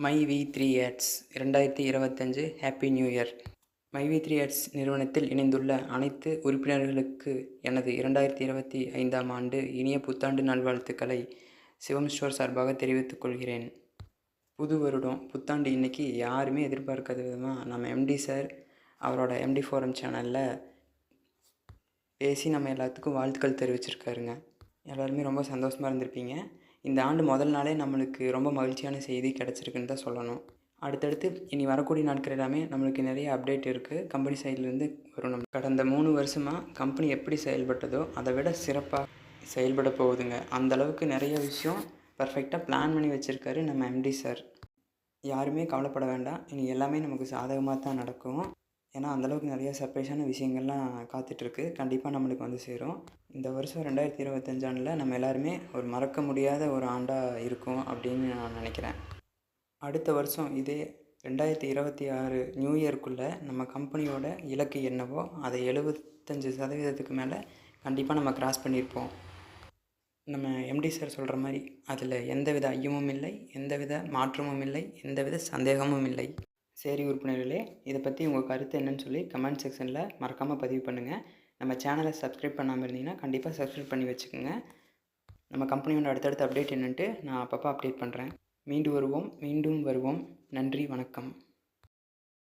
My V three Ads 2025 happy new year. My V three Ads நிறுவனத்தில் இணைந்துள்ள அனைத்து உறுப்பினர்களுக்கு எனது 2025ஆம் ஆண்டு இனிய புத்தாண்டு நல்வாழ்த்துக்களை சிவம் ஸ்டோர் சார்பாக தெரிவித்துக் கொள்கிறேன். புது வருடம் புத்தாண்டு இன்னைக்கு யாருமே எதிர்பார்க்காத விதமாக நம்ம எம்டி சார் அவரோட எம்டி ஃபோரம் சேனலில் பேசி நம்ம எல்லாத்துக்கும் வாழ்த்துக்கள் தெரிவிச்சிருக்காருங்க. எல்லாருமே ரொம்ப சந்தோஷமாக இருந்திருப்பீங்க. இந்த ஆண்டு முதல் நாளே நம்மளுக்கு ரொம்ப மகிழ்ச்சியான செய்தி கிடச்சிருக்குன்னு தான் சொல்லணும். அடுத்தடுத்து இனி வரக்கூடிய நாட்கள் எல்லாமே நம்மளுக்கு நிறைய அப்டேட் இருக்குது. கம்பெனி சைட்லேருந்து வரும். நம்ம கடந்த 3 வருஷமாக கம்பெனி எப்படி செயல்பட்டதோ அதை விட சிறப்பாக செயல்பட போகுதுங்க. அந்தளவுக்கு நிறைய விஷயம் பர்ஃபெக்டாக பிளான் பண்ணி வச்சுருக்காரு நம்ம எம்டி சார். யாருமே கவலைப்பட வேண்டாம். இனி எல்லாமே நமக்கு சாதகமாக தான் நடக்கும். ஏன்னா அந்தளவுக்கு நிறைய சர்ப்ரைஸான விஷயங்கள்லாம் காத்துட்ருக்கு. கண்டிப்பாக நம்மளுக்கு வந்து சேரும். இந்த வருஷம் 2025 ஆண்டில் நம்ம எல்லாருமே ஒரு மறக்க முடியாத ஒரு ஆண்டாக இருக்கும் அப்படின்னு நான் நினைக்கிறேன். அடுத்த வருஷம் இதே 2026 நியூ இயர்க்குள்ளே நம்ம கம்பெனியோட இலக்கு என்னவோ அதை 75% மேலே கண்டிப்பாக நம்ம கிராஸ் பண்ணியிருப்போம். நம்ம எம்டி சார் சொல்கிற மாதிரி அதில் எந்தவித ஐயமும் இல்லை, எந்தவித மாற்றமும் இல்லை, எந்தவித சந்தேகமும் இல்லை. சரி உறுப்பினர்களே, இதை பற்றி உங்கள் கருத்து என்னன்னு சொல்லி கமெண்ட் செக்ஷனில் மறக்காமல் பதிவு பண்ணுங்கள். நம்ம சேனலை சப்ஸ்கிரைப் பண்ணாமல் இருந்தீங்கன்னா கண்டிப்பாக சப்ஸ்கிரைப் பண்ணி வச்சுக்கோங்க. நம்ம கம்பெனியோட அடுத்தடுத்த அப்டேட் என்னன்ட்டு நான் அப்பப்போ அப்டேட் பண்ணுறேன். மீண்டும் வருவோம். நன்றி, வணக்கம்.